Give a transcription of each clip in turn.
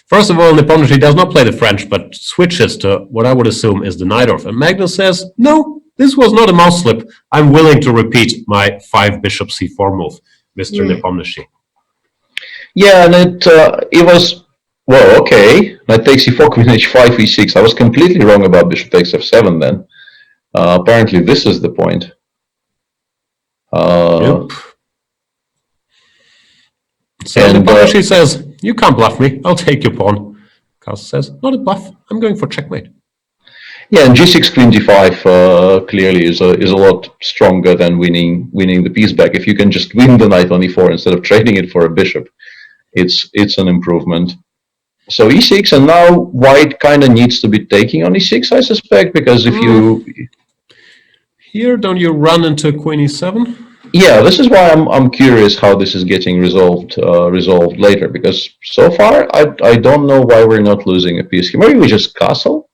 First of all, Nepomniacthchi does not play the French, but switches to what I would assume is the Najdorf. And Magnus says, no, this was not a mouse slip. I'm willing to repeat my 5 bishop c4 move, Mr. Nepomniacthchi. Yeah, and it was, well, okay. Knight takes e4, queen h5, e6. I was completely wrong about bishop takes f7 then. Apparently this is the point. Yep. So Nepomniacthchi says, you can't bluff me, I'll take your pawn. Carlsen says, not a bluff, I'm going for checkmate. Yeah, and g6, queen g5 clearly is a lot stronger than winning the piece back. If you can just win the knight on e4 instead of trading it for a bishop, it's an improvement. So e6, and now white kind of needs to be taking on e6, I suspect, because if you... Here, don't you run into queen e7? Yeah, this is why I'm curious how this is getting resolved later, because so far I don't know why we're not losing a piece here. Maybe we just castle?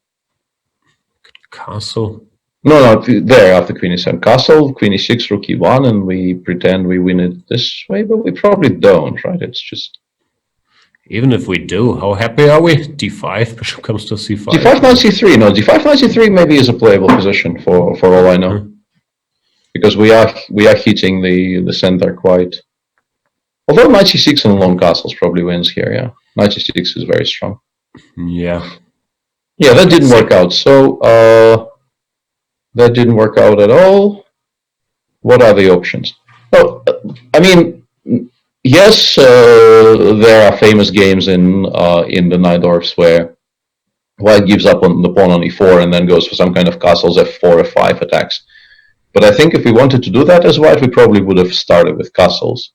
Castle? No, there after queen e7. Castle, queen e6, rook e1, and we pretend we win it this way, but we probably don't, right? It's just... Even if we do, how happy are we? d5, bishop comes to c5. d5, knight c3. No, d5, knight c3 maybe is a playable position for all I know. Because we are hitting the center quite. Although knight c6 and long castles probably wins here, yeah. Knight c6 is very strong. Yeah. Yeah, that didn't work out. So that didn't work out at all. What are the options? Well, I mean, yes, there are famous games in the Najdorfs where white gives up on the pawn on e4 and then goes for some kind of castles f4, f5 attacks. But I think if we wanted to do that as white, we probably would have started with castles.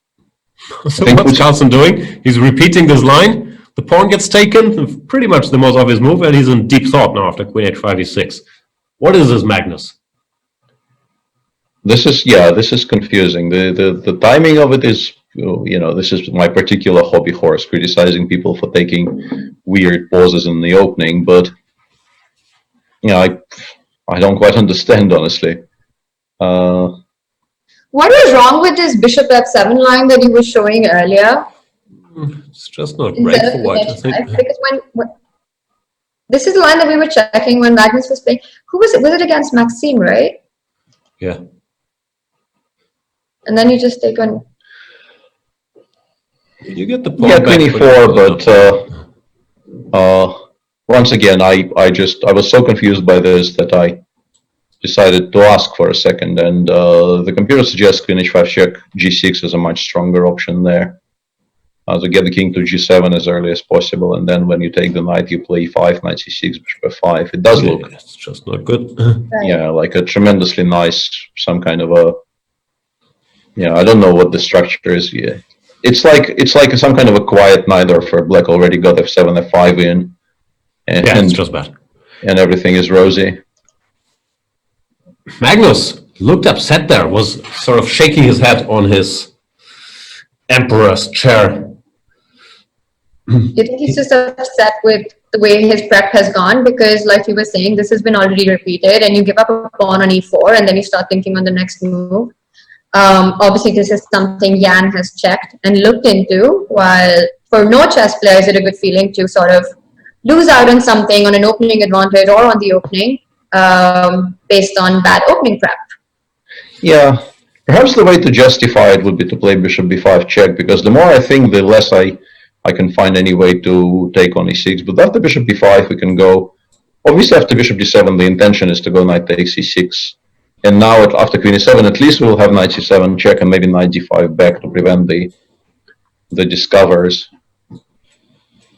So what's Carlsen doing? He's repeating this line. The pawn gets taken, pretty much the most obvious move, and he's in deep thought now after queen h5, e6. What is this, Magnus? This is confusing. The timing of it is, you know, this is my particular hobby horse, criticizing people for taking weird pauses in the opening, but you know, I don't quite understand, honestly. What was wrong with this bishop f7 line that you were showing earlier? It's just not great for white, I think. Because when this is the line that we were checking when Magnus was playing. Who was it? Was it against Maxime, right? Yeah. And then you just take on. You get the pawn yeah, back, queen e4, but once again, I was so confused by this that I decided to ask for a second, and the computer suggests queen h5 check, g6 is a much stronger option there. To get the king to g7 as early as possible, and then when you take the knight, you play e5, knight c6, bishop f5. It does look, it's just not good. yeah, like a tremendously nice, some kind of a, yeah, I don't know what the structure is. Yeah, it's like some kind of a quiet Najdorf for black already got f7, f5 in, and yeah, it's just bad, and everything is rosy. Magnus looked upset there, was sort of shaking his head on his emperor's chair. You think he's just upset with the way his prep has gone? Because like you were saying, this has been already repeated, and you give up a pawn on e4 and then you start thinking on the next move. Obviously, this is something Jan has checked and looked into, while for no chess player is it a good feeling to sort of lose out on something, on an opening advantage or on the opening, based on bad opening prep. Yeah, perhaps the way to justify it would be to play bishop b5 check, because the more I think, the less I can find any way to take on e6. But after bishop b5, we can go, obviously after bishop d7, the intention is to go knight takes e6. And now after queen e7, at least we'll have knight c7 check and maybe knight d5 back to prevent the discovers.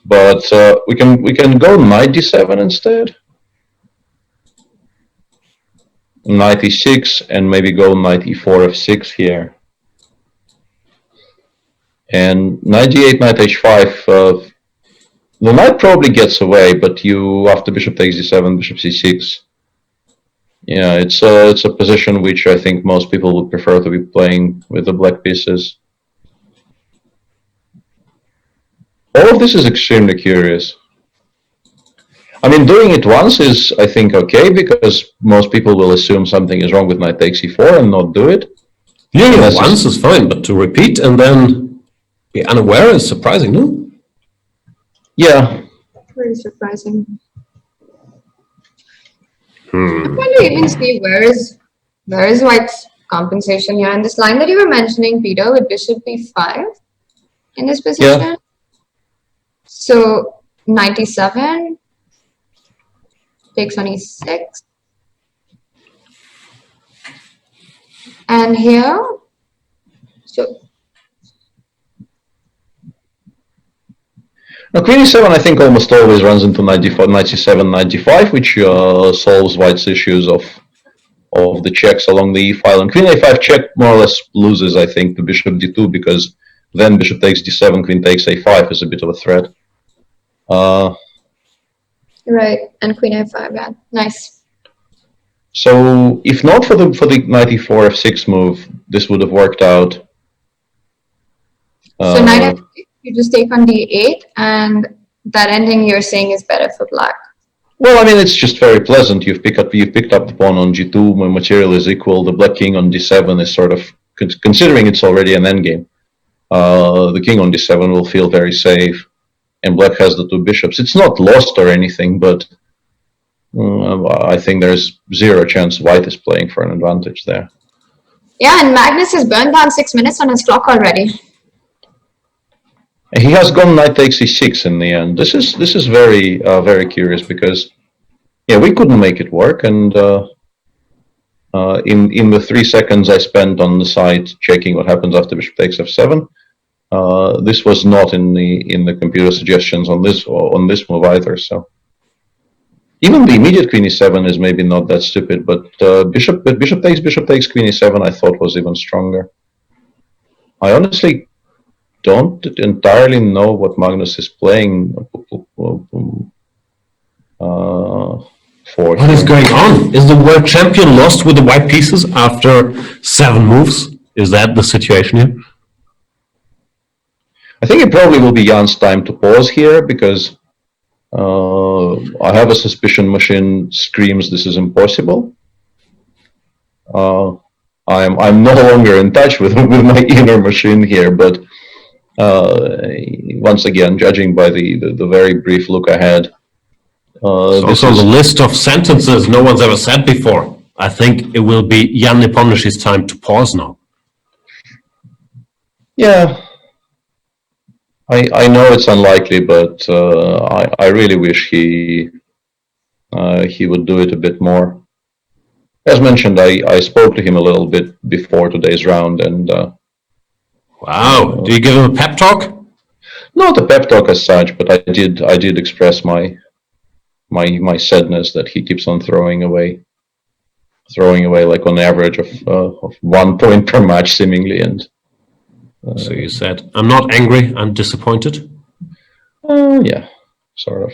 But we can go knight d7 instead. Knight e6 and maybe go knight e4 f6 here. And knight d8, knight h5, the knight probably gets away, but you, after bishop takes d7, bishop c6, yeah, it's a position which I think most people would prefer to be playing with the black pieces. All of this is extremely curious. I mean, doing it once is, I think, okay, because most people will assume something is wrong with knight takes e4 and not do it. Yeah, once is fine, but to repeat and then be unaware is surprising, no? Yeah. Very surprising. I'm trying to even see where is White's compensation here. And this line that you were mentioning, Peter, with bishop b5 in this position. Yeah. So 97 takes on e6. And here, so Now, Queen e7, I think, almost always runs into 94, 97, 95, which solves White's issues of the checks along the e-file. And Queen a5 check more or less loses, I think, to bishop d2, because then bishop takes d7, queen takes a5 is a bit of a threat. right, and Queen a5, yeah, nice. So if not for the knight e4 f6 move, this would have worked out. So knight f6, you just take on d8, and that ending you're saying is better for black. Well, I mean, it's just very pleasant. You've picked up the pawn on g2 when material is equal. The black king on d7 is sort of, considering it's already an endgame, the king on d7 will feel very safe, and black has the two bishops. It's not lost or anything, but I think there's zero chance White is playing for an advantage there. Yeah, and Magnus has burned down 6 minutes on his clock already. He has gone knight takes e6 in the end. This is very very curious, because yeah, we couldn't make it work, and in the 3 seconds I spent on the site checking what happens after bishop takes f7, this was not in the computer suggestions on this move either. So even the immediate queen e7 is maybe not that stupid, but bishop takes queen e7 I thought was even stronger. I honestly don't entirely know what Magnus is playing for. What is going on? Is the world champion lost with the white pieces after 7 moves? Is that the situation here? I think it probably will be Jan's time to pause here, because I have a suspicion machine screams this is impossible. I'm no longer in touch with my inner machine here, but once again, judging by the very brief look I had, this is a list of sentences no one's ever said before. I think it will be Jan Nepomniacthchi's time to pause now. Yeah, I know it's unlikely, but I really wish he would do it a bit more. As mentioned, I spoke to him a little bit before today's round, and wow, do you give him a pep talk? Not a pep talk as such, but I did express my sadness that he keeps on throwing away like on average of 1 point per match seemingly. And so you said, I'm not angry, I'm disappointed? Yeah, sort of.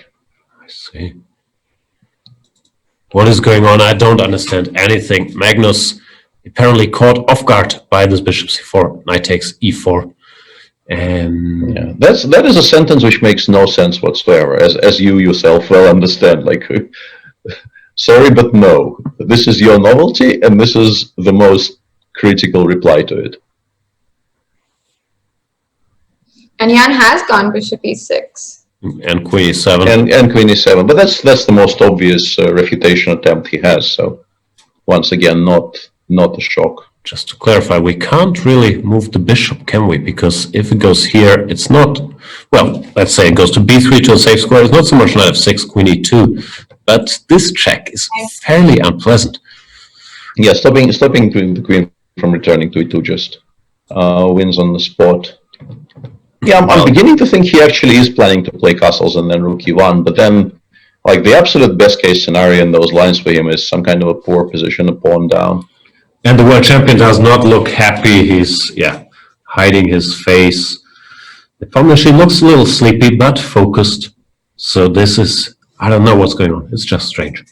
I see. What is going on? I don't understand anything. Magnus apparently caught off guard by this bishop c4, knight takes e4. And yeah, that is a sentence which makes no sense whatsoever, as you yourself well understand. Like, sorry, but no. This is your novelty, and this is the most critical reply to it. And Jan has gone bishop e6. And queen e7. And queen e7, but that's the most obvious refutation attempt he has. So once again, not a shock. Just to clarify, we can't really move the bishop, can we? Because if it goes here, it's not, well, let's say it goes to b3 to a safe square. It's not so much knight f6, queen e2, but this check is fairly unpleasant. Yeah, stopping the queen from returning to e2 just wins on the spot. Yeah, I'm beginning to think he actually is planning to play castles and then rook e1, but then, like, the absolute best case scenario in those lines for him is some kind of a poor position, a pawn down. And the world champion does not look happy. He's, hiding his face. Nepomniacthchi looks a little sleepy, but focused. So this is, I don't know what's going on. It's just strange.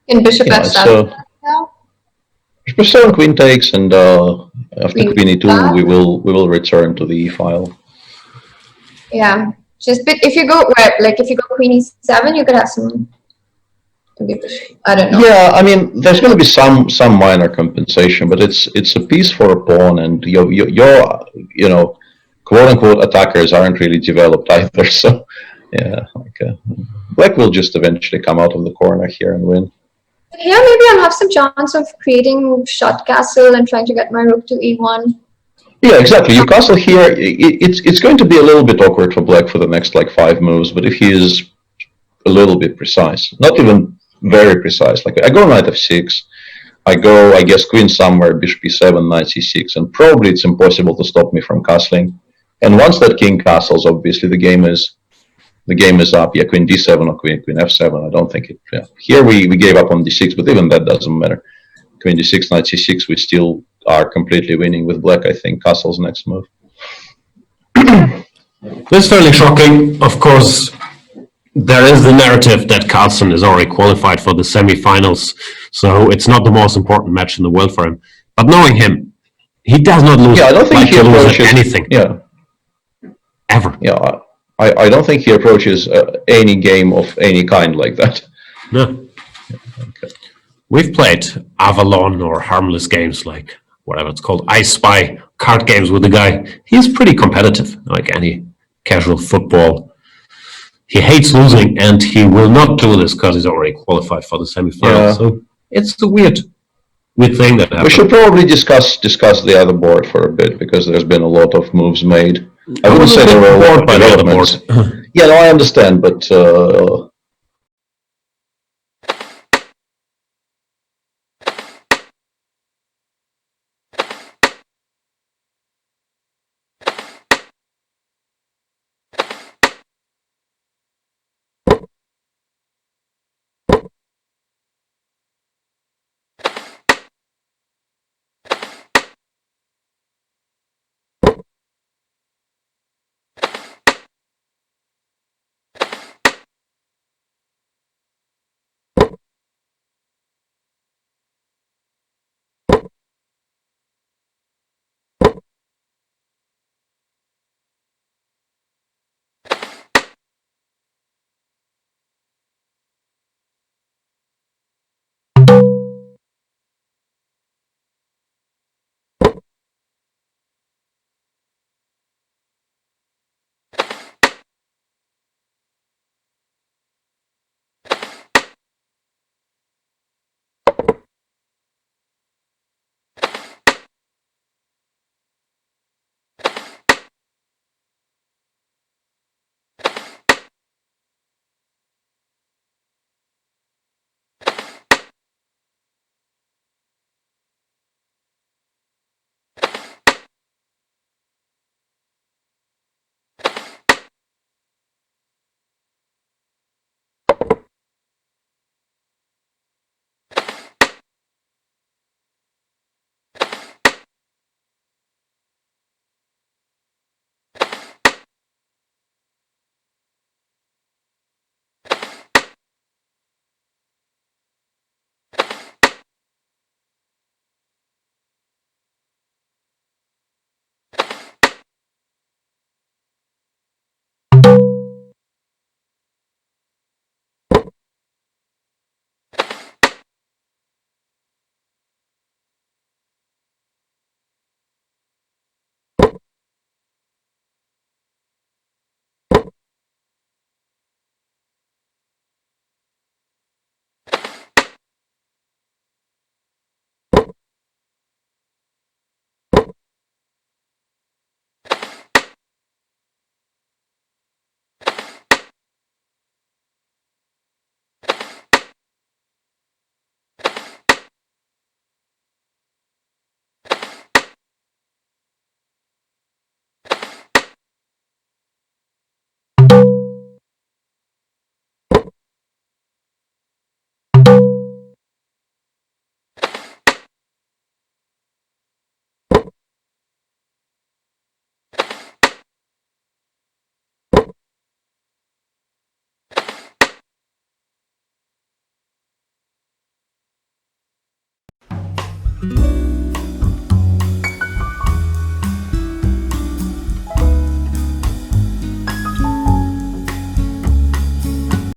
In bishop f7 now? Bishop f7, queen takes, and after queen e2, we will return to the e file. Yeah, but if you go queen e7, you could have some. I don't know. Yeah, I mean, there's going to be some minor compensation, but it's a piece for a pawn, and your quote unquote attackers aren't really developed either. So Yeah, Black will just eventually come out of the corner here and win. Here, maybe I'll have some chance of creating short castle and trying to get my rook to e1. Yeah, exactly. Your castle here, it's going to be a little bit awkward for Black for the next like 5 moves, but if he is a little bit precise, not even very precise, like I go knight f6, I go, I guess, queen somewhere, bishop e7, knight c6, and probably it's impossible to stop me from castling. And once that king castles, obviously the game is up. Yeah, queen d7 or queen f7. I don't think it. Yeah. Here we gave up on d6, but even that doesn't matter. Queen d6, knight c6. We still are completely winning with Black. I think castle's next move. This is fairly shocking. Of course, there is the narrative that Carlsen is already qualified for the semi-finals, so it's not the most important match in the world for him. But knowing him, he does not lose. Yeah, I don't think he approaches anything. Yeah, ever. Yeah, I don't think he approaches any game of any kind like that. No. Okay. We've played Avalon or harmless games like whatever it's called, I Spy card games with the guy. He's pretty competitive, like any casual football. He hates losing, and he will not do this because he's already qualified for the semi-final. Yeah. So it's a weird thing that happened. We should probably discuss the other board for a bit because there's been a lot of moves made. I wouldn't say there were a lot of developments. Yeah, no, I understand, but